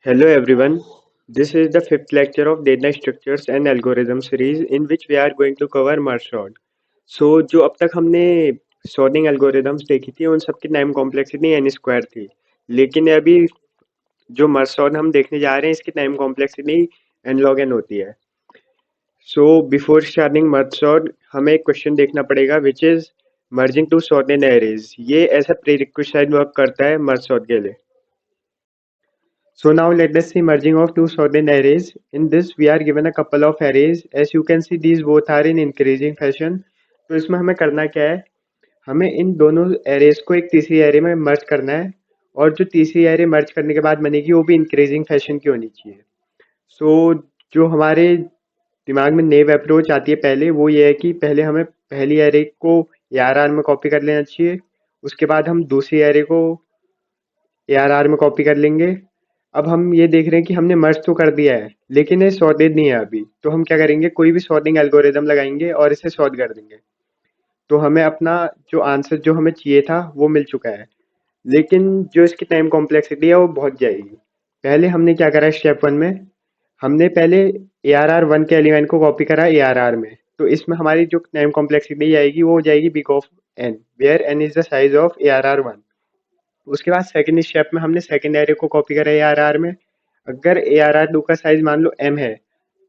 Hello everyone. This is the fifth lecture of data structures and algorithm series in which we are going to cover merge sort. So जो अब तक हमने sorting algorithms देखी थी उन सब की टाइम कॉम्प्लेक्सिटी n स्क्वायर थी, लेकिन अभी जो merge sort हम देखने जा रहे हैं इसकी time complexity n log n होती है. So before starting merge sort हमें एक क्वेश्चन देखना पड़ेगा which is merging two sorted arrays. ये ऐसा prerequisite वर्क करता है merge sort के लिए. So now let us see merging of two sorted arrays. In this we are given a couple of arrays. As you can see these both are in increasing fashion. तो इसमें हमें करना क्या है, हमें इन दोनों arrays को एक तीसरी array में merge करना है और जो तीसरी array merge करने के बाद बनेगी वो भी increasing fashion की होनी चाहिए. So जो हमारे दिमाग में नेव अप्रोच आती है पहले वो ये है कि पहले हमें पहली array को ARR में कॉपी कर लेना चाहिए, उसके बाद हम दूसरी array को ARR में कॉपी कर लेंगे. अब हम ये देख रहे हैं कि हमने मर्ज तो कर दिया है लेकिन ये सॉर्टेड नहीं है अभी, तो हम क्या करेंगे, कोई भी सॉर्टिंग एल्गोरिदम लगाएंगे और इसे सॉर्ट कर देंगे. तो हमें अपना जो आंसर जो हमें चाहिए था वो मिल चुका है, लेकिन जो इसकी टाइम कॉम्प्लेक्सिटी है वो बहुत जाएगी. पहले हमने क्या करा, स्टेप वन में हमने पहले ARR1 के एलिमेंट को कॉपी करा ARR में, तो इसमें हमारी जो टाइम कॉम्प्लेक्सिटी आएगी वो हो जाएगी big of n, where n is the size of ARR1. उसके बाद सेकंड स्टेप में हमने सेकंड एरे को कॉपी करा ARR में. अगर ARR2 का साइज मान लो m है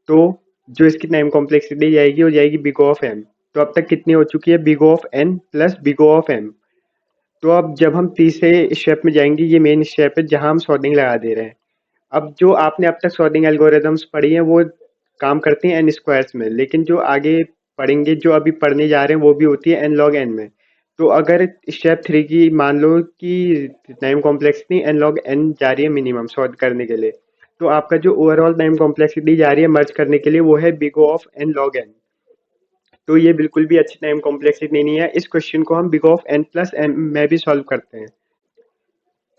तो जो इसकी टाइम कॉम्प्लेक्सिटी जाएगी वो जाएगी बिग ऑफ m. तो अब तक कितनी हो चुकी है, big of n plus big of m. तो अब जब हम तीसरे स्टेप में जाएंगे, ये मेन स्टेप है जहां हम सॉर्टिंग लगा दे रहे हैं. अब जो आपने अब तक सॉर्टिंग एल्गोरिदम्स पढ़ी हैं वो काम करती हैं n स्क्वायर्स में, लेकिन जो आगे पढ़ेंगे, जो अभी पढ़ने जा रहे हैं वो भी होती है n log n में. तो अगर स्टेप 3 की मान लो कि time complexity n log n जा रही है मिनिमम सॉर्ट करने के लिए, तो आपका जो ओवरऑल टाइम कॉम्प्लेक्सिटी जा रही है मर्ज करने के लिए वो है big of n log n. तो ये बिल्कुल भी अच्छी टाइम कॉम्प्लेक्सिटी नहीं है. इस क्वेश्चन को हम big of n plus m में भी सॉल्व करते हैं.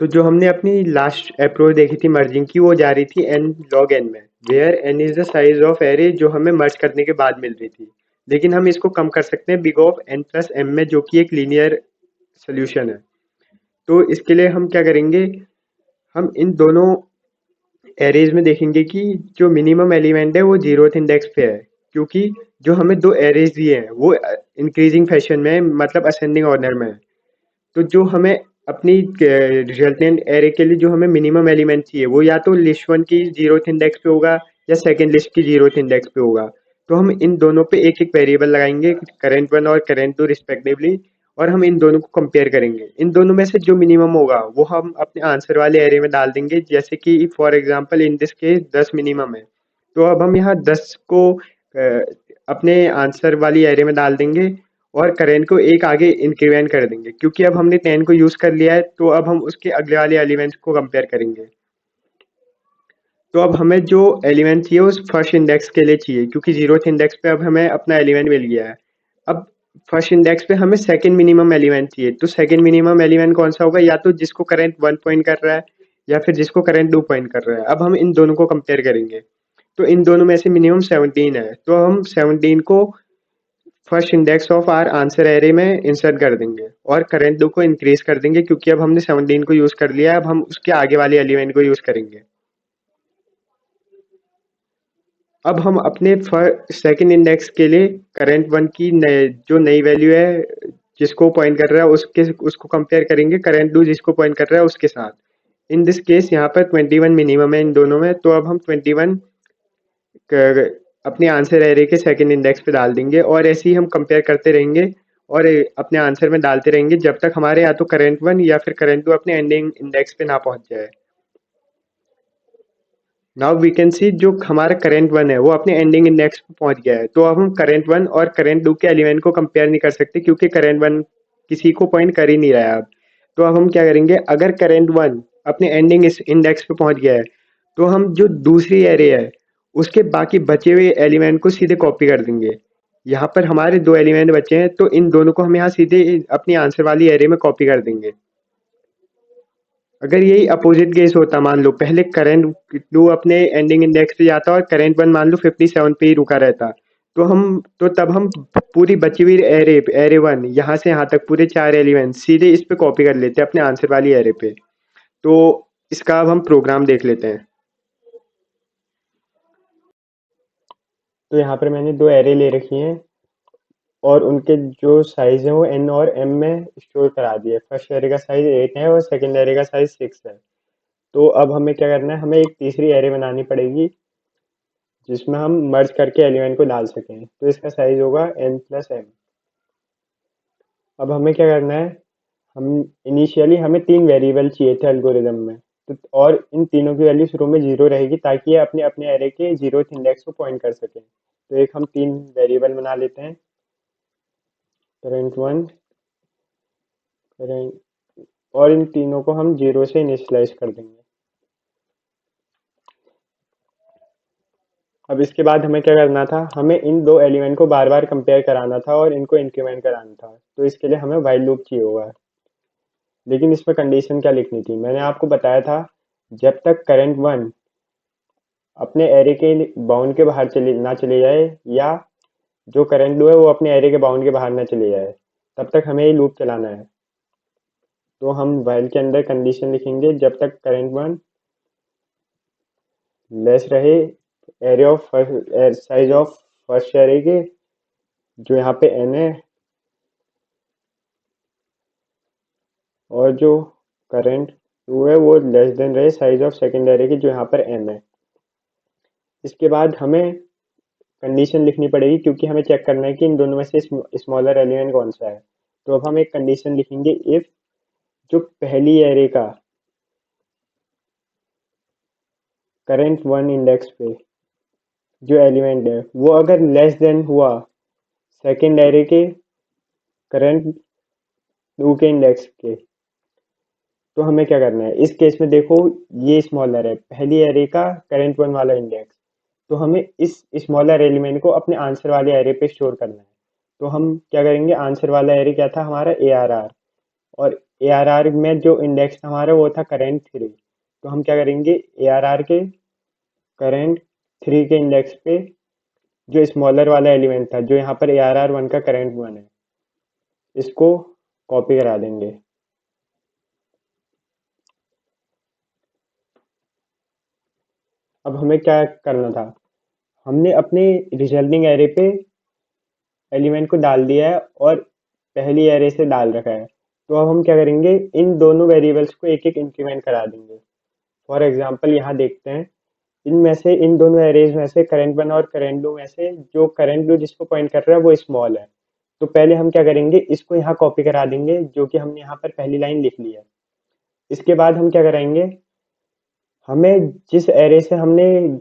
तो जो हमने अपनी लास्ट अप्रोच देखी थी मर्जिंग की वो जा रही थी n log n में, where n is the size of array जो हमें मर्ज करने के बाद मिल रही थी. लेकिन हम इसको कम कर सकते हैं big of n plus m में, जो कि एक लीनियर सोल्यूशन है. तो इसके लिए हम क्या करेंगे, हम इन दोनों एरेज में देखेंगे कि जो मिनिमम एलिमेंट है वो जीरोथ इंडेक्स पे है, क्योंकि जो हमें दो एरेज दिए हैं वो इंक्रीजिंग फैशन में है, मतलब असेंडिंग ऑर्डर में है. तो जो हमें अपनी रिजल्टेंट एरे के लिए जो हमें मिनिमम एलिमेंट चाहिए वो या तो लिस्ट वन की जीरोथ इंडेक्स पे होगा या सेकंड लिस्ट की जीरोथ इंडेक्स पे होगा. तो हम इन दोनों पे एक एक वेरिएबल लगाएंगे, करंट वन और करंट टू रिस्पेक्टिवली, और हम इन दोनों को कंपेयर करेंगे. इन दोनों में से जो मिनिमम होगा वो हम अपने आंसर वाले एरे में डाल देंगे. जैसे कि for example in this case 10 minimum है, तो अब हम यहाँ 10 को अपने आंसर वाली एरे में डाल देंगे और करेंट को एक आगे इंक्रीमेंट कर देंगे, क्योंकि अब हमने 10 को यूज कर लिया है. तो अब हम उसके अगले वाले एलिमेंट्स को कंपेयर करेंगे. तो अब हमें जो एलिमेंट चाहिए उस फर्स्ट इंडेक्स के लिए चाहिए, क्योंकि जीरोथ इंडेक्स पे अब हमें अपना एलिमेंट मिल गया है. अब फर्स्ट इंडेक्स पे हमें सेकंड मिनिमम एलिमेंट चाहिए. तो सेकंड मिनिमम एलिमेंट कौन सा होगा, या तो जिसको करंट 1 पॉइंट कर रहा है या फिर जिसको करंट 2 पॉइंट कर रहा है. अब हम इन दोनों को कंपेयर करेंगे. तो इन दोनों में से मिनिमम 17 है, तो हम 17 को first index of our answer array में इंसर्ट कर देंगे और करंट 2 को इंक्रीज कर देंगे, क्योंकि अब हमने 17 को यूज कर लिया है. अब हम उसके आगे वाले एलिमेंट को यूज करेंगे. अब हम अपने सेकंड इंडेक्स के लिए करंट वन की जो नई वैल्यू है जिसको पॉइंट कर रहा है उसको कंपेयर करेंगे करंट टू जिसको पॉइंट कर रहा है उसके साथ. इन दिस केस यहाँ पर 21 मिनिमम है इन दोनों में, तो अब हम 21 अपने आंसर एरे के सेकंड इंडेक्स पे डाल देंगे और ऐसे ही हम कंपेयर करते रहेंगे और अपने आंसर में डालते रहेंगे जब तक हमारे या तो करंट वन या फिर करंट टू अपने एंडिंग इंडेक्स पे ना पहुंच जाए. नाउ वी कैन सी जो हमारा करंट वन है वो अपने एंडिंग इंडेक्स पे पहुंच गया है. तो अब हम करंट वन और करंट टू के एलिमेंट को कंपेयर नहीं कर सकते, क्योंकि करंट वन किसी को पॉइंट कर ही नहीं रहा है अब. तो अब हम क्या करेंगे, अगर करंट वन अपने एंडिंग इस इंडेक्स पे पहुंच गया है तो हम जो दूसरी एरे है उसके बाकी बचे हुए एलिमेंट को सीधे कॉपी कर देंगे. यहाँ पर हमारे दो एलिमेंट बचे हैं, तो इन दोनों को हम यहाँ सीधे अपनी आंसर वाली एरे में कॉपी कर देंगे. अगर यही अपोजिट केस होता, मान लो पहले करंट टू अपने एंडिंग इंडेक्स पे जाता और करंट वन मान लो 57 पे ही रुका रहता, तो तब हम पूरी बची हुई एरे वन यहाँ से यहाँ तक पूरे 4 एलिमेंट सीधे इस पे कॉपी कर लेते अपने आंसर वाली एरे पे. तो इसका अब हम प्रोग्राम देख लेते हैं. तो यहाँ पर मैंने दो एरे ले रखी हैं और उनके जो साइज है वो n और m में स्टोर करा दिए। फर्स्ट एरे का साइज 8 है और सेकंड एरे का साइज 6 है। तो अब हमें क्या करना है, हमें एक तीसरी एरे बनानी पड़ेगी जिसमें हम मर्ज करके एलिमेंट को डाल सकें। तो इसका साइज होगा n+m। अब हमें क्या करना है, हम इनिशियली हमें तीन वेरिएबल चाहिए थे एल्गोरिदम में, तो और इन तीनों की वैल्यू शुरू में जीरो रहेगी ताकि ये अपने अपने एरे के जीरोथ इंडेक्स को पॉइंट कर सकें। तो एक हम तीन वेरिएबल बना लेते हैं, current1, current, और इन तीनों को हम जीरो से इनिशियलाइज कर देंगे। अब इसके बाद हमें क्या करना था, हमें इन दो एलिमेंट को बार बार कंपेयर कराना था और इनको इंक्रीमेंट कराना था। तो इसके लिए हमें व्हाइल लूप चाहिए होगा। लेकिन इसमें कंडीशन क्या लिखनी थी, मैंने आपको बताया था जब तक current1 अपने एरे के बाउंड के बाहर ना चले जाए, या जो current2 है वो अपने एरे के बाउंड के बाहर ना चले जाए, तब तक हमें ये लूप चलाना है। तो हम व्हाइल के अंदर कंडीशन लिखेंगे जब तक current1 लेस रहे array of size of first array के, जो यहाँ पे n है, और जो current2 है वो लेस देन रहे साइज ऑफ सेकेंड एरे की, जो यहाँ पर m है। इसके बाद हमें कंडीशन लिखनी पड़ेगी क्योंकि हमें चेक करना है कि इन दोनों में से स्मॉलर एलिमेंट कौन सा है। तो अब हम एक कंडीशन लिखेंगे, इफ जो पहली एरे का current1 इंडेक्स पे जो एलिमेंट है वो अगर लेस देन हुआ सेकेंड एरे के current2 के इंडेक्स के, तो हमें क्या करना है। इस केस में देखो ये स्मॉलर है, पहली एरे का current1 वाला इंडेक्स, तो हमें इस स्मॉलर एलिमेंट को अपने आंसर वाले एरे पे स्टोर करना है। तो हम क्या करेंगे, आंसर वाला एरे क्या था हमारा, ARR, और ARR में जो इंडेक्स था हमारा वो था current3। तो हम क्या करेंगे, ARR के current3 के इंडेक्स पे जो स्मॉलर वाला एलिमेंट था, जो यहाँ पर ARR1 का current1 है, इसको कॉपी करा देंगे। अब हमें क्या करना था, हमने अपने रिजल्टिंग एरे पे एलिमेंट को डाल दिया है और पहली एरे से डाल रखा है। तो अब हम क्या करेंगे, इन दोनों वेरिएबल्स को एक एक इंक्रीमेंट करा देंगे। फॉर एग्जांपल यहाँ देखते हैं, इनमें से इन दोनों एरेज में से current1 और current2 में से जो current2 जिसको पॉइंट कर रहा है वो स्मॉल है। तो पहले हम क्या करेंगे, इसको यहाँ कॉपी करा देंगे जो कि हमने यहाँ पर पहली लाइन लिख ली है। इसके बाद हम क्या कराएंगे, हमें जिस एरे से हमने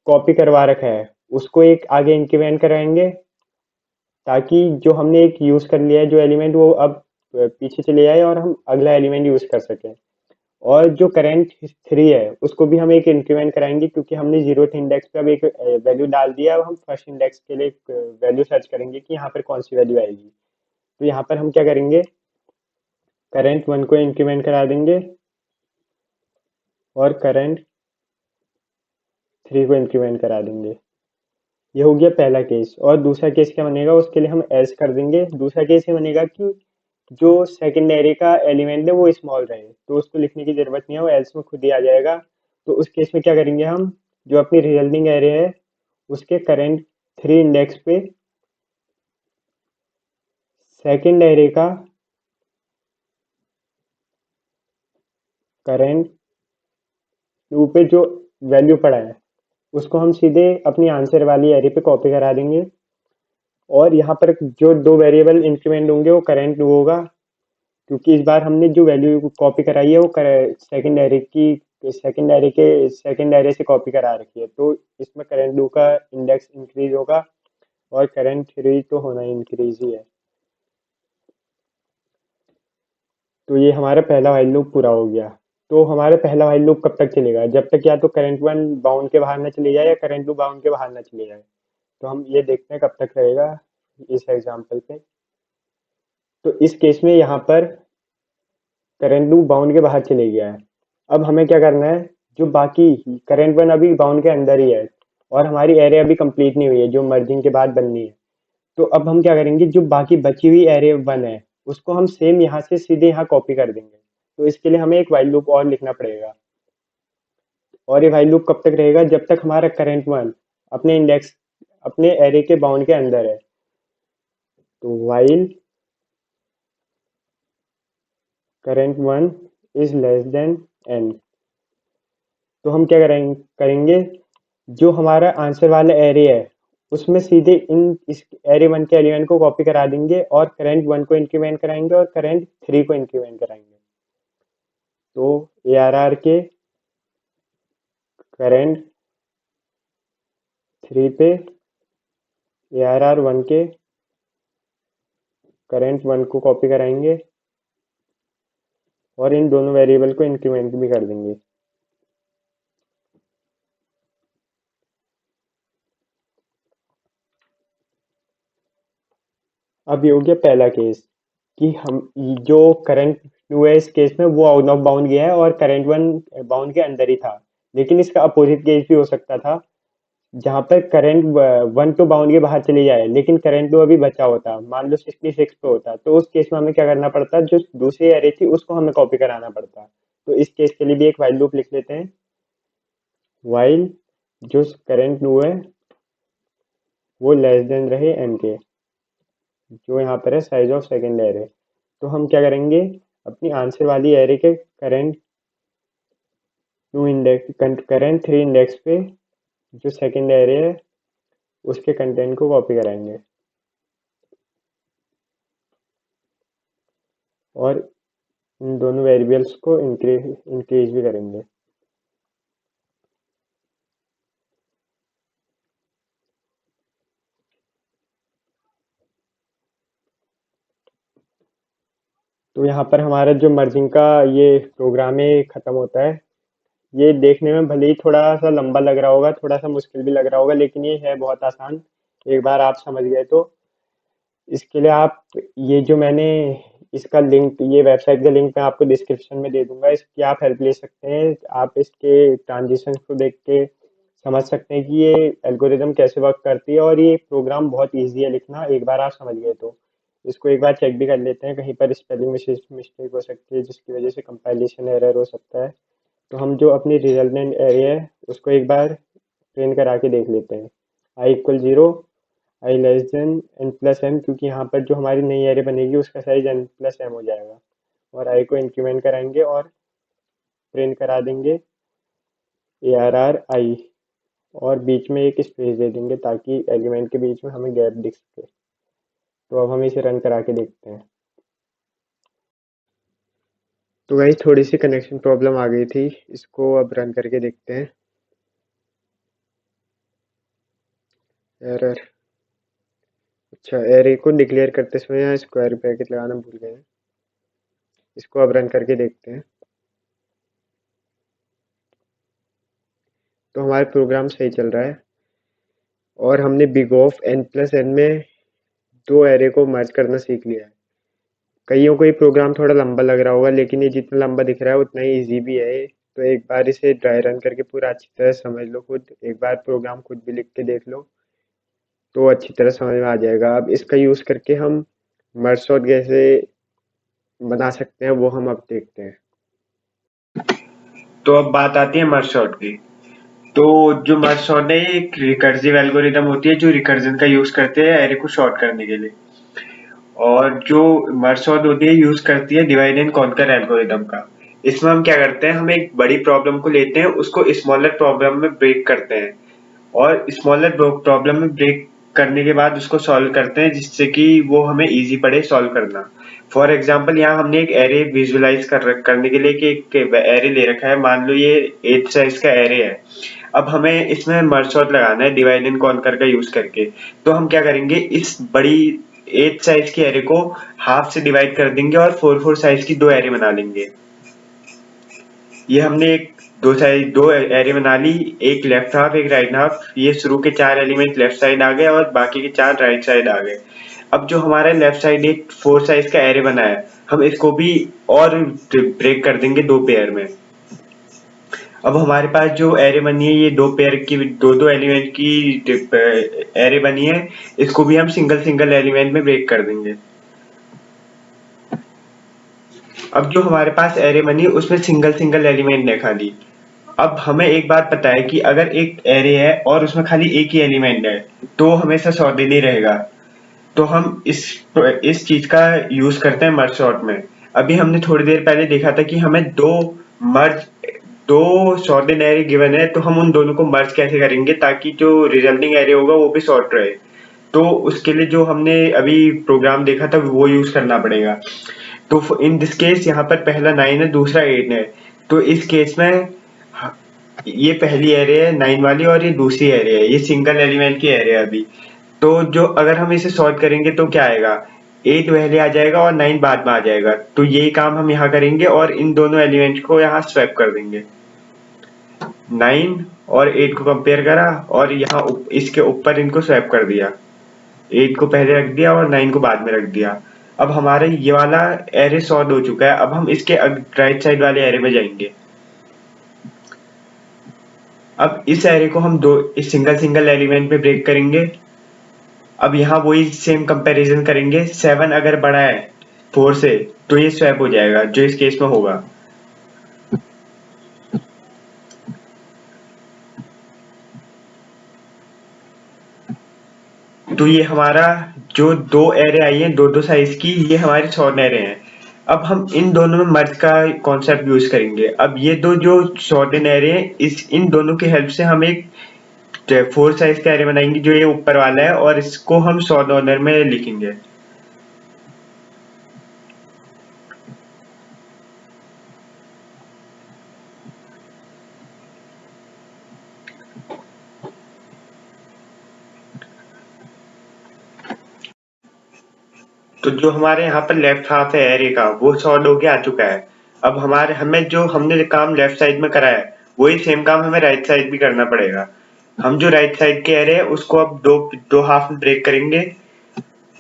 कॉपी करवा रखा है उसको एक आगे इंक्रीमेंट कराएंगे, ताकि जो हमने एक यूज कर लिया है जो एलिमेंट वो अब पीछे चले जाए और हम अगला एलिमेंट यूज कर सकें। और जो current3 है उसको भी हम एक इंक्रीमेंट कराएंगे क्योंकि हमने जीरोथ इंडेक्स पे अब एक वैल्यू डाल दिया। अब हम फर्स्ट इंडेक्स के लिए वैल्यू सर्च करेंगे कि यहाँ पर कौन सी वैल्यू आएगी। तो यहाँ पर हम क्या करेंगे, current1 को इंक्रीमेंट करा देंगे और current3 को इंक्रीमेंट करा देंगे। ये हो गया पहला केस। और दूसरा केस क्या बनेगा, उसके लिए हम एल्स कर देंगे। दूसरा केस ये बनेगा कि जो सेकंड एरे का एलिमेंट है वो स्मॉल रहे, तो उसको लिखने की जरूरत नहीं है, वो एल्स में खुद ही आ जाएगा। तो उस केस में क्या करेंगे, हम जो अपनी रिजल्टिंग एरे है उसके current3 इंडेक्स पे सेकंड एरे का current2 पे जो वैल्यू पड़ा है उसको हम सीधे अपनी आंसर वाली एरे पे कॉपी करा देंगे। और यहाँ पर जो दो वेरिएबल इंक्रीमेंट होंगे वो current2 होगा, क्योंकि इस बार हमने जो वैल्यू कॉपी कराई है वो सेकंड एरे से कॉपी करा रखी है। तो इसमें current2 का इंडेक्स इंक्रीज होगा और current3 तो होना ही इंक्रीज ही है। तो ये हमारा पहला व्हाइल लूप पूरा हो गया। तो हमारा पहला व्हाइल लूप कब तक चलेगा, जब तक या तो current1 बाउंड के बाहर ना चले जाए या current2 बाउंड के बाहर ना चले जाए। तो हम ये देखते हैं कब तक रहेगा इस एग्जाम्पल पे। तो इस केस में यहाँ पर current2 बाउंड के बाहर चले गया है। अब हमें क्या करना है, जो बाकी current1 अभी बाउंड के अंदर ही है और हमारी एरे अभी कंप्लीट नहीं हुई है जो मर्जिंग के बाद बननी है। तो अब हम क्या करेंगे, जो बाकी बची हुई एरे 1 है उसको हम सेम यहाँ से सीधे यहाँ कॉपी कर देंगे। तो इसके लिए हमें एक व्हाइल लूप और लिखना पड़ेगा। और ये व्हाइल लूप कब तक रहेगा, जब तक हमारा current1 अपने इंडेक्स अपने एरे के बाउंड के अंदर है। तो while current one is less than n, तो हम क्या करेंगे, जो हमारा आंसर वाला एरे है उसमें सीधे इस एरे वन के एलिमेंट को कॉपी करा देंगे और करंट वन को इंक्रीमेंट कराएंगे और करंट थ्री को इंक्रीमेंट कराएंगे। तो ARR के करंट थ्री पे ARR वन के करंट वन को कॉपी कराएंगे और इन दोनों वेरिएबल को इंक्रीमेंट भी कर देंगे। अब ये हो गया पहला केस कि हम जो करंट टू है इस केस में वो आउट ऑफ बाउंड गया है और करंट वन बाउंड के अंदर ही था। लेकिन इसका अपोजिट केस भी हो सकता था जहां पर करंट वन तो बाउंड के बाहर चली जाए लेकिन करंट टू अभी बचा होता, मान लो 66 पे होता, तो उस केस में हमें क्या करना पड़ता, जो दूसरी एरे थी उसको हमें कॉपी कराना पड़ता। तो इस केस के लिए भी एक व्हाइल लूप लिख लेते हैं। व्हाइल जो करंट टू है वो लेस देन रहे m के, जो यहाँ पर है साइज ऑफ सेकेंड एरे। तो हम क्या करेंगे, अपनी आंसर वाली एरे के current two index current three index पे जो सेकेंड एरे है उसके कंटेंट को कॉपी कराएंगे और इन दोनों वेरिएबल्स को इंक्रीज भी करेंगे। तो यहाँ पर हमारा जो मर्जिंग का ये प्रोग्राम है खत्म होता है। ये देखने में भले ही थोड़ा सा लंबा लग रहा होगा, थोड़ा सा मुश्किल भी लग रहा होगा, लेकिन ये है बहुत आसान। एक बार आप समझ गए तो इसके लिए आप ये जो मैंने इसका लिंक, ये वेबसाइट का लिंक मैं आपको डिस्क्रिप्शन में दे दूंगा, इसकी आप हेल्प ले सकते हैं। आप इसके ट्रांजिशन को देख के समझ सकते हैं कि ये एल्गोरिदम कैसे वर्क करती है और ये प्रोग्राम बहुत इजी है लिखना, एक बार आप समझ गए तो। इसको एक बार चेक भी कर लेते हैं, कहीं पर स्पेलिंग मिस्टेक हो सकती है जिसकी वजह से कंपाइलेशन एरर हो सकता है। तो हम जो अपनी रिजल्टेंट एरे है उसको एक बार प्रिंट करा के देख लेते हैं। I equal zero, I less than N plus M, क्योंकि यहाँ पर जो हमारी नई एरे बनेगी उसका साइज एन प्लस एम हो जाएगा। और आई को इंक्रीमेंट कराएंगे और प्रिंट करा देंगे ARR आई, और बीच में एक स्पेस दे देंगे ताकि एलिमेंट के बीच में हमें गैप दिख सके। तो अब हम इसे रन करा के देखते हैं। तो वही थोड़ी सी कनेक्शन प्रॉब्लम आ गई थी, इसको अब रन करके देखते हैं। एरर, अच्छा एरे को डिक्लेयर करते समय यहाँ स्क्वायर ब्रैकेट लगाना भूल गए हैं। इसको अब रन करके देखते हैं। तो हमारा प्रोग्राम सही चल रहा है और हमने big of N plus N में दो एरे को मर्ज करना सीख लिया है। कईयों को ये प्रोग्राम थोड़ा लंबा लग रहा होगा, लेकिन ये जितना लंबा दिख रहा है उतना ही इजी भी है। तो एक बार इसे ड्राई रन करके पूरा अच्छी तरह समझ लो, खुद एक बार प्रोग्राम खुद भी लिख के देख लो तो अच्छी तरह समझ में आ जाएगा। अब इसका यूज करके हम मर्ज सॉर्ट कैसे बना सकते हैं वो हम अब देखते हैं। तो अब बात आती है मर्ज सॉर्ट की। तो जो मर्ज सॉर्ट है एक रिकर्सिव एल्गोरिदम होती है जो रिकर्जन का यूज करते हैं एरे को सॉर्ट करने के लिए। और जो मर्ज सॉर्ट होती है यूज करती है डिवाइड एंड कॉन्कर एल्गोरिदम का। इसमें हम क्या करते हैं, हम एक बड़ी प्रॉब्लम को लेते हैं, उसको स्मॉलर प्रॉब्लम में ब्रेक करते हैं और स्मॉलर प्रॉब्लम में ब्रेक करने के बाद उसको सॉल्व करते हैं जिससे कि वो हमें इजी पड़े सॉल्व करना। फॉर एग्जाम्पल यहाँ हमने एक एरे विजुअलाइज करने के लिए कि एक एरे ले रखा है, मान लो ये 8 साइज का एरे है। अब हमें इसमें मर्ज सॉर्ट लगाना है डिवाइड एंड कॉन्कर का यूज करके। तो हम क्या करेंगे, इस बड़ी 8 साइज की एरे को हाफ से डिवाइड कर देंगे और 4 साइज की दो एरे बना लेंगे। ये हमने एक दो एरे बना ली, एक लेफ्ट हाफ एक राइट हाफ। ये शुरू के 4 एलिमेंट लेफ्ट साइड आ गए और बाकी के 4 राइट साइड आ गए। अब जो हमारा लेफ्ट साइड एक 4 साइज का एरे बना है, हम इसको भी और ब्रेक कर देंगे दो पेयर में। अब हमारे पास जो एरे बनी है ये दो पेयर की, दो एलिमेंट की एरे बनी है, इसको भी हम सिंगल सिंगल एलिमेंट में ब्रेक कर देंगे। अब जो हमारे पास एरे बनी उसमें सिंगल सिंगल एलिमेंट है खाली। अब हमें एक बात पता है कि अगर एक एरे है और उसमें खाली एक ही एलिमेंट है तो हमेशा सॉर्टेड ही रहेगा। तो हम इस चीज का यूज करते हैं मर्ज सॉर्ट में। अभी हमने थोड़ी देर पहले देखा था कि हमें मर्ज दो सॉर्टेड एरे गिवन है, तो हम उन दोनों को मर्ज कैसे करेंगे ताकि जो रिजल्टिंग एरे होगा वो भी सॉर्ट रहे। तो उसके लिए जो हमने अभी प्रोग्राम देखा था वो यूज करना पड़ेगा। तो इन दिस केस यहाँ पर पहला 9 है, दूसरा 8 है। तो इस केस में ये पहली एरे है 9 वाली और ये दूसरी एरे है, ये सिंगल एलिमेंट की एरे है अभी। तो जो अगर हम इसे सॉल्व करेंगे तो क्या आएगा, 8 पहले आ जाएगा और 9 बाद में आ जाएगा। तो यही काम हम यहाँ करेंगे और इन दोनों एलिमेंट को यहाँ स्वैप कर देंगे। 9 और 8 को कंपेयर करा और यहाँ इसके ऊपर इनको स्वैप कर दिया। 8 को पहले रख दिया और 9 को बाद में रख दिया। अब हमारे ये वाला एरे सॉर्ट हो चुका है। अब हम इसके राइट साइड वाले एरे में जाएंगे। अब इस एरे को हम इस सिंगल सिंगल एलिमेंट में ब्रेक करेंगे। अब यहाँ वही सेम कंपैरिजन करेंगे। 7 अगर बड़ा है 4 से तो ये स्वैप हो जाएगा, जो इस केस में होगा। तो ये हमारा जो दो एरे आई है दो साइज की, ये हमारे शॉर्ट एरे हैं। अब हम इन दोनों में मर्ज का कॉन्सेप्ट यूज करेंगे। अब ये दो जो शॉर्ट एरे हैं, इन दोनों की हेल्प से हम एक 4 साइज का एरे बनाएंगे जो ये ऊपर वाला है, और इसको हम शॉर्ट ऑर्डर में लिखेंगे। तो जो हमारे यहाँ पर लेफ्ट हाफ है एरे का वो सॉर्ट होके आ चुका है। अब हमने काम लेफ्ट साइड में करा है वही सेम काम हमें राइट साइड भी करना पड़ेगा। हम जो राइट साइड के एरे है उसको अब दो दो हाफ में ब्रेक करेंगे।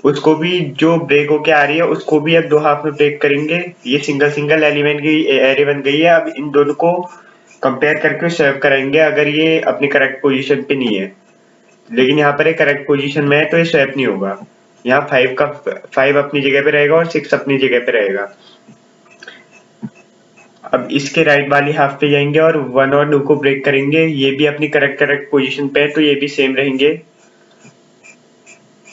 उसको भी जो ब्रेक होके आ रही है उसको भी अब दो हाफ में ब्रेक करेंगे। ये सिंगल सिंगल एलिमेंट की एरे बन गई है। अब इन दोनों को कंपेयर करके सेव कराएंगे अगर ये अपनी करेक्ट पोजीशन पे नहीं है। लेकिन यहाँ पर ये करेक्ट पोजीशन में है तो ये स्वैप नहीं होगा। यहाँ 5 अपनी जगह पे रहेगा और 6 अपनी जगह पे रहेगा। अब इसके राइट वाली हाफ पे जाएंगे और 1 और 2 को ब्रेक करेंगे। ये भी अपनी करेक्ट पोजीशन पे है तो ये भी सेम रहेंगे।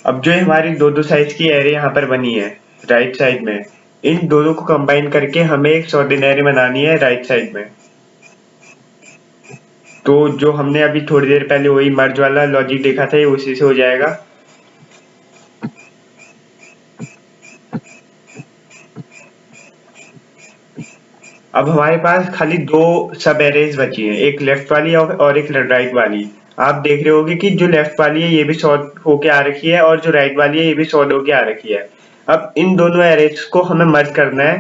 अब जो हमारी दो साइज की एरे यहाँ पर बनी है राइट साइड में, इन दोनों को कंबाइन करके हमें एक सॉर्टेड एरे बनानी है राइट साइड में। तो जो हमने अभी थोड़ी देर पहले वही मर्ज वाला लॉजिक देखा था ये उसी से हो जाएगा। अब हमारे पास खाली दो सब एरेज बची हैं, एक लेफ्ट वाली और एक राइट वाली। आप देख रहे होगे कि जो लेफ्ट वाली है ये भी सॉर्ट होके आ रखी है और जो राइट वाली है ये भी सॉर्ट होके आ रखी है। अब इन दोनों एरेज को हमें मर्ज करना है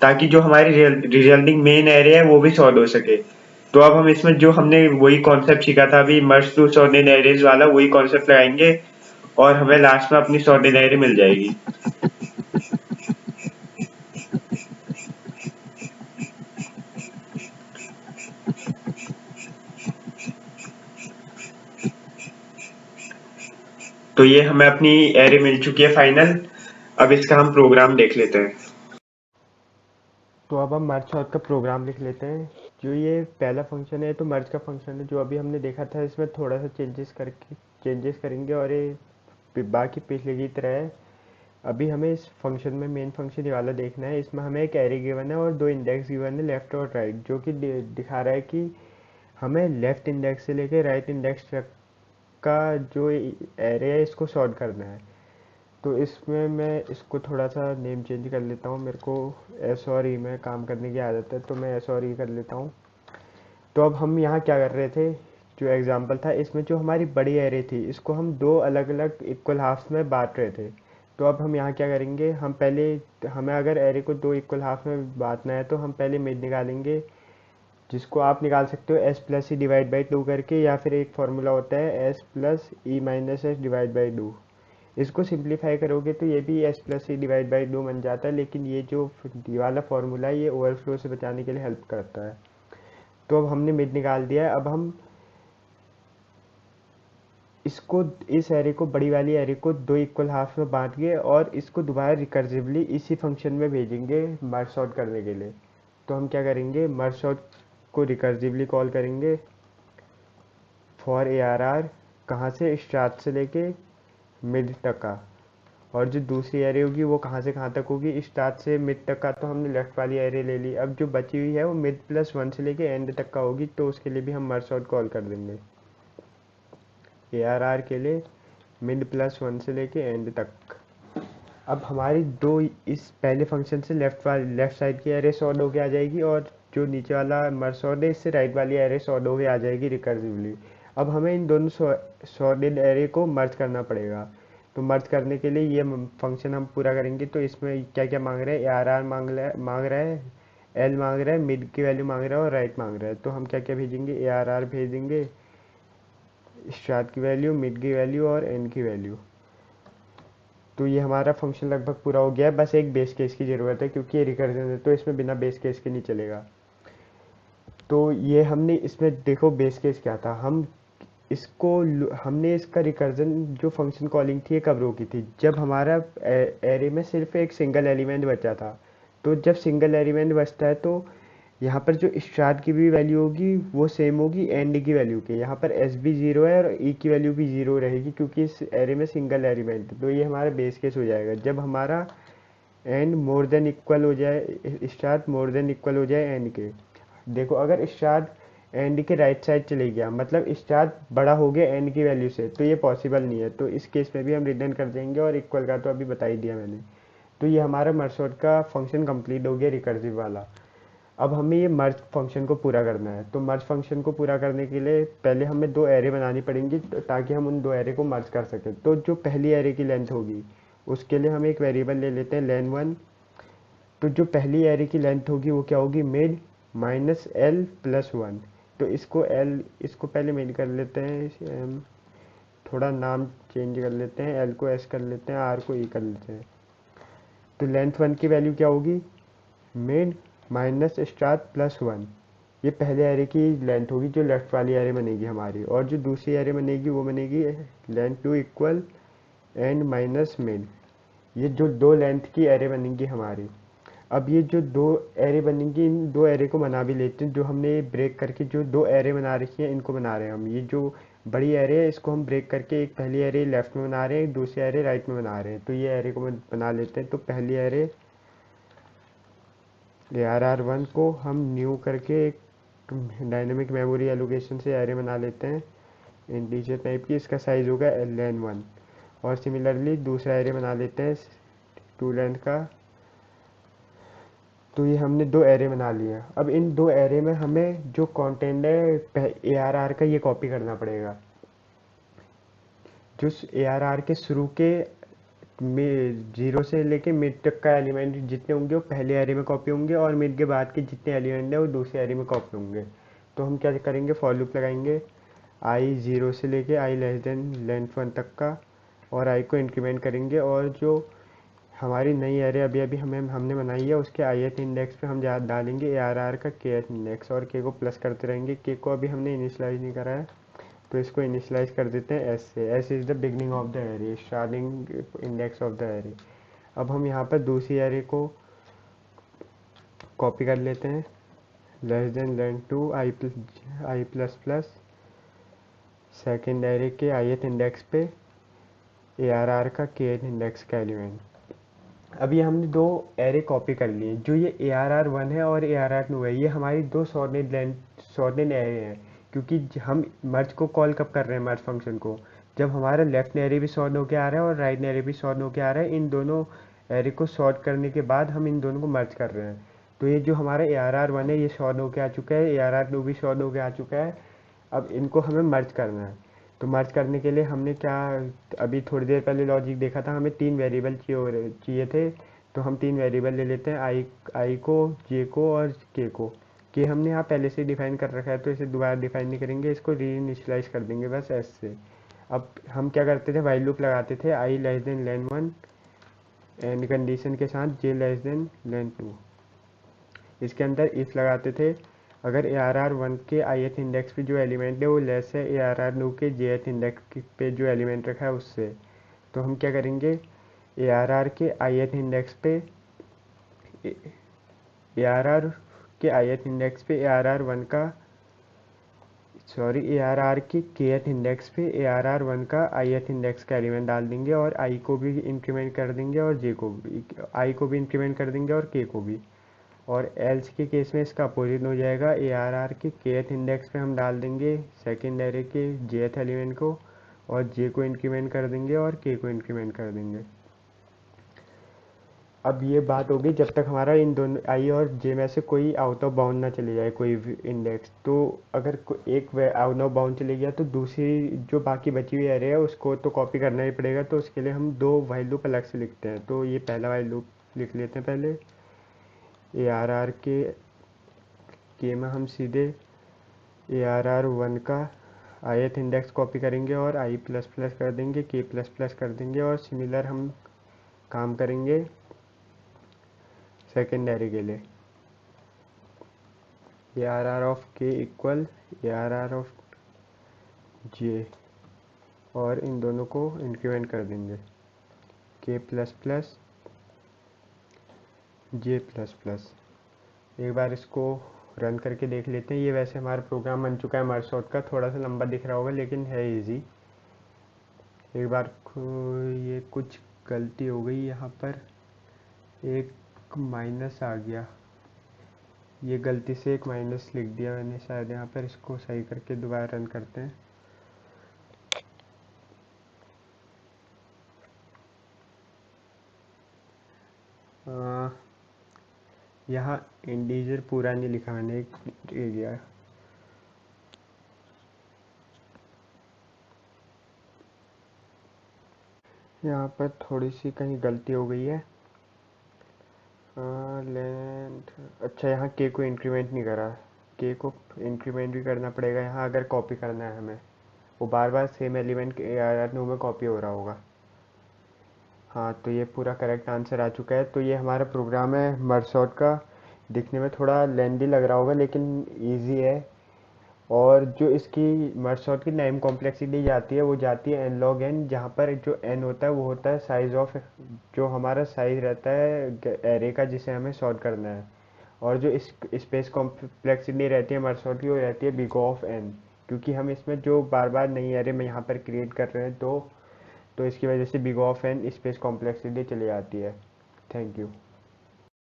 ताकि जो हमारी रिजल्टिंग मेन एरे है वो भी सॉर्ट हो सके। तो अब हम इसमें जो हमने वही कॉन्सेप्ट सीखा था अभी मर्ज टू सॉर्टेड एरेज वाला, वही कॉन्सेप्ट लगाएंगे और हमें लास्ट में अपनी सॉर्टेड एरे मिल जाएगी। तो ये हमें अपनी एरे मिल चुकी है फाइनल। अब इसका हम प्रोग्राम देख लेते हैं। तो अब हम मर्ज सॉर्ट का प्रोग्राम लिख लेते हैं। जो ये पहला फंक्शन है तो मर्ज का फंक्शन है जो अभी हमने देखा था, इसमें थोड़ा सा चेंजेस करेंगे और ये बाकी पिछले की तरह है। अभी हमें इस फंक्शन में मेन फंक्शन ये वाला देखना है। इसमें हमें एक एरे गिवन है और दो इंडेक्स गिवन है लेफ्ट और राइट, जो कि दिखा रहा है कि हमें लेफ्ट इंडेक्स से लेके राइट इंडेक्स तक का जो एरे है इसको सॉर्ट करना है। तो इसमें मैं इसको थोड़ा सा नेम चेंज कर लेता हूँ। मेरे को एस और ई में काम करने की आदत है तो मैं एस और ई कर लेता हूँ। तो अब हम यहाँ क्या कर रहे थे, जो एग्जांपल था इसमें जो हमारी बड़ी एरे थी इसको हम दो अलग अलग इक्वल हाफ्स में बांट रहे थे। तो अब हम यहाँ क्या करेंगे, हम पहले हमें अगर एरे को दो इक्वल हाफ में बांटना है तो हम पहले मिड निकालेंगे, जिसको आप निकाल सकते हो S plus E divide by two करके, या फिर एक फार्मूला होता है S plus E minus S divide by two. इसको सिंप्लीफाई करोगे तो ये भी S plus C divide by two बन जाता है, लेकिन ये जो ये वाला फॉर्मूला है ये ओवरफ्लो से बचाने के लिए हेल्प करता है। तो अब हमने मिड निकाल दिया है। अब हम इसको इस एरे को बड़ी वाली एरे को दो इक्वल हाफ में बांट के और इसको दोबारा रिकर्सिवली इसी फंक्शन में भेजेंगे मर्ज सॉर्ट करने के लिए। तो हम क्या करेंगे, मर्ज सॉर्ट को रिकर्सिवली कॉल करेंगे फॉर ए आर आर, कहाँ से, स्टार्ट से लेके मिड तक का। और जो दूसरी एरे होगी वो कहाँ से कहाँ तक होगी, स्टार्ट से मिड तक का तो हमने लेफ्ट वाली एरे ले ली। अब जो बची हुई है वो मिड प्लस वन से लेके एंड तक का होगी, तो उसके लिए भी हम मर्ज सॉर्ट कॉल कर देंगे। ए आर आर के लिए मिड प्लस वन से लेके एंड तक। अब हमारी दो इस पहले फंक्शन से लेफ्ट साइड की एरे सॉर्ट होके आ जाएगी, और जो नीचे वाला मर्ज सॉर्ट है इससे राइट वाली एरे सॉर्ट होके आ जाएगी रिकर्सिवली। अब हमें इन दोनों सॉर्टेड एरे को मर्ज करना पड़ेगा। तो मर्ज करने के लिए ये फंक्शन हम पूरा करेंगे। तो इसमें क्या क्या मांग रहे हैं, आर आर मांग रहा है, एल मांग रहा है, मिड की वैल्यू मांग रहा है और राइट मांग रहा है। तो हम क्या क्या भेजेंगे, ए आर आर भेजेंगे, स्टार्ट की वैल्यू, मिड की वैल्यू और एंड की वैल्यू। तो ये हमारा फंक्शन लगभग पूरा हो गया है, बस एक बेस केस की ज़रूरत है क्योंकि ये रिकर्जन है तो इसमें बिना बेस केस के नहीं चलेगा। तो ये हमने इसमें देखो बेस केस क्या था, इसको हमने इसका रिकर्जन जो फंक्शन कॉलिंग थी ये कब रोकी थी, जब हमारा एरे में सिर्फ एक सिंगल एलिमेंट बचा था। तो जब सिंगल एलिमेंट बचता है तो यहाँ पर जो स्टार्ट की भी वैल्यू होगी वो सेम होगी एंड की वैल्यू के। यहाँ पर एस भी ज़ीरो है और ई की वैल्यू भी ज़ीरो रहेगी क्योंकि इस एरे में सिंगल एलिमेंट है। तो ये हमारा बेस केस हो जाएगा जब हमारा एंड मोर देन इक्वल हो जाए, स्टार्ट मोर देन इक्वल हो जाए एंड के। देखो अगर स्टार्ट एंड के राइट साइड चले गया, मतलब स्टार्ट बड़ा हो गया एंड की वैल्यू से, तो ये पॉसिबल नहीं है। तो इस केस में भी हम रिटर्न कर देंगे, और इक्वल का तो अभी बता ही दिया मैंने। तो ये हमारा मर्ज सॉर्ट का फंक्शन कंप्लीट हो गया रिकर्सिव वाला। अब हमें ये मर्ज फंक्शन को पूरा करना है। तो मर्ज फंक्शन को पूरा करने के लिए पहले हमें दो एरे बनानी पड़ेंगी ताकि हम उन दो एरे को मर्ज कर सकें। तो जो पहली एरे की लेंथ होगी उसके लिए हम एक वेरिएबल ले लेते हैं लेन वन। तो जो पहली एरे की लेंथ होगी वो क्या होगी, mid minus L plus one. तो इसको पहले मिड कर लेते हैं, थोड़ा नाम चेंज कर लेते हैं, एल को एस कर लेते हैं, आर को ई कर लेते हैं। तो लेंथ वन की वैल्यू क्या होगी, mid minus star plus one. ये पहले एरे की लेंथ होगी जो लेफ्ट वाली एरे बनेगी हमारी, और जो दूसरी एरे बनेगी वो बनेगी length two equal end minus mid. ये जो दो लेंथ की एरे बनेंगी हमारी। अब ये जो दो एरे बनेंगी इन दो एरे को बना भी लेते हैं। जो हमने ब्रेक करके जो दो एरे बना रखी हैं इनको बना रहे हैं हम। ये जो बड़ी एरे है इसको हम ब्रेक करके एक पहली एरे लेफ्ट में बना रहे हैं, एक दूसरी एरे राइट में बना रहे हैं। तो ये एरे को बना लेते हैं। तो पहली array A R R one को हम न्यू करके एक डायनेमिक मेमोरी एलोकेशन से एरे बना लेते हैं इंटीजर टाइप की, इसका साइज होगा लेन वन। और सिमिलरली दूसरा एरे बना लेते हैं टू लेंथ का। तो ये हमने दो एरे बना लिए। अब इन दो एरे में हमें जो कंटेंट है ए आर आर का ये कॉपी करना पड़ेगा। जो ए आर आर के शुरू के जीरो से लेके मिड तक का एलिमेंट जितने होंगे वो पहले एरे में कॉपी होंगे, और मिड के बाद के जितने एलिमेंट है वो दूसरे एरे में कॉपी होंगे। तो हम क्या करेंगे, फॉर लूप लगाएंगे आई जीरो से लेके आई लेस देन लेंथ वन तक का, और आई को इंक्रीमेंट करेंगे। और जो हमारी नई एरे अभी अभी हमने बनाई है उसके ith इंडेक्स पे हम डालेंगे ए आर आर का के इंडेक्स, और के को प्लस करते रहेंगे। के को अभी हमने इनिशलाइज नहीं करा है तो इसको इनिशलाइज कर देते हैं एस से। S is the beginning of the array, starting index of the array. अब हम यहाँ पर दूसरी एरे को कॉपी कर लेते हैं less than len two i plus plus second array के ith इंडेक्स पे ए आर आर का के इंडेक्स का एलिमेंट। अब ये हमने दो एरे कॉपी कर लिए। जो ये ए आर आर वन है और ए आर आर टू है ये हमारी दो सॉर्टेड एरे हैं। क्योंकि हम मर्ज को कॉल कब कर रहे हैं, मर्ज फंक्शन को, जब हमारा लेफ्ट एरे भी सॉर्ट होके आ रहा है और राइट एरे भी सॉर्ट होके आ रहा है। इन दोनों एरे को सॉर्ट करने के बाद हम इन दोनों को मर्ज कर रहे हैं। तो ये जो हमारा ए आर आर वन है ये सॉर्ट होके आ चुका है, ए आर आर टू भी सॉर्ट होके आ चुका है। अब इनको हमें मर्ज करना है। तो मर्ज करने के लिए हमने क्या, अभी थोड़ी देर पहले लॉजिक देखा था, हमें तीन वेरिएबल चाहिए थे। तो हम तीन वेरिएबल ले लेते हैं, आई को, जे को और के को। के हमने यहाँ पहले से डिफाइन कर रखा है तो इसे दोबारा डिफाइन नहीं करेंगे, इसको री इनिशलाइज कर देंगे बस एस से। अब हम क्या करते थे, वाइल लूप लगाते थे I less than len one and condition के साथ J less than len two. इसके अंदर इफ लगाते थे अगर ए आर आर वन के आई एथ इंडेक्स पे जो एलिमेंट है वो लेस है ए आर आर टू के जे एथ इंडेक्स पे जो एलिमेंट रखा है उससे। तो हम क्या करेंगे, ए आर आर के आई एथ इंडेक्स पे ए आर आर के ith इंडेक्स पे ARR1 का ARR के kth इंडेक्स पे ARR1 का ith इंडेक्स का एलिमेंट डाल देंगे और i को भी इंक्रीमेंट कर देंगे और j को भी i को भी इंक्रीमेंट कर देंगे और k को भी। और एल्स के केस में इसका अपोजिट हो जाएगा, ARR के kth इंडेक्स पे हम डाल देंगे सेकेंड एरे के jth एलिमेंट को और j को इंक्रीमेंट कर देंगे और k को इंक्रीमेंट कर देंगे। अब ये बात होगी जब तक हमारा इन दोनों आई और जे में से कोई आउट ऑफ बाउंड ना चले जाए कोई भी इंडेक्स। तो अगर एक आउट ऑफ बाउंड चले गया तो दूसरी जो बाकी बची हुई एरे है उसको तो कॉपी करना ही पड़ेगा। तो उसके लिए हम दो वाइल लूप अलग से लिखते हैं। तो ये पहला वाइल लूप लिख लेते हैं पहले। ARR के में हम सीधे ARR1 का ith इंडेक्स कॉपी करेंगे और i प्लस प्लस कर देंगे, k प्लस प्लस कर देंगे और सिमिलर हम काम करेंगे सेकेंड एरे के लिए। ARR of k equal ARR of j और इन दोनों को इंक्रीमेंट कर देंगे k plus plus j plus plus. एक बार इसको रन करके देख लेते हैं। ये वैसे हमारा प्रोग्राम बन चुका है मर्ज सॉर्ट का। थोड़ा सा लंबा दिख रहा होगा लेकिन है इजी। एक बार ये कुछ गलती हो गई यहाँ पर, एक माइनस आ गया। ये गलती से एक माइनस लिख दिया मैंने शायद यहाँ पर। इसको सही करके दोबारा रन करते हैं। यहाँ इंटीजर पूरा नहीं लिखा मैंने, एक रह गया। यहाँ पर थोड़ी सी कहीं गलती हो गई है। लेंथ, अच्छा यहाँ के को इंक्रीमेंट नहीं करा। के को इंक्रीमेंट भी करना पड़ेगा यहाँ अगर कॉपी करना है हमें। वो बार बार सेम एलिमेंट के ARR में कॉपी हो रहा होगा। हाँ, तो ये पूरा करेक्ट आंसर आ चुका है। तो ये हमारा प्रोग्राम है मर्ज सॉर्ट का। दिखने में थोड़ा लेंदी लग रहा होगा लेकिन इजी है। और जो इसकी मर्ज सॉर्ट की नेम कॉम्प्लेक्सिटी जाती है वो जाती है n log n, जहाँ पर जो n होता है वो होता है साइज ऑफ, जो हमारा साइज रहता है एरे का जिसे हमें सॉर्ट करना है। और जो इस स्पेस कॉम्प्लेक्सिटी रहती है मर्ज सॉर्ट की वो रहती है बिग ऑफ n, क्योंकि हम इसमें जो बार बार नई एरे में यहाँ पर क्रिएट कर रहे हैं तो इसकी वजह से big of n space complexity चली जाती है। Thank you.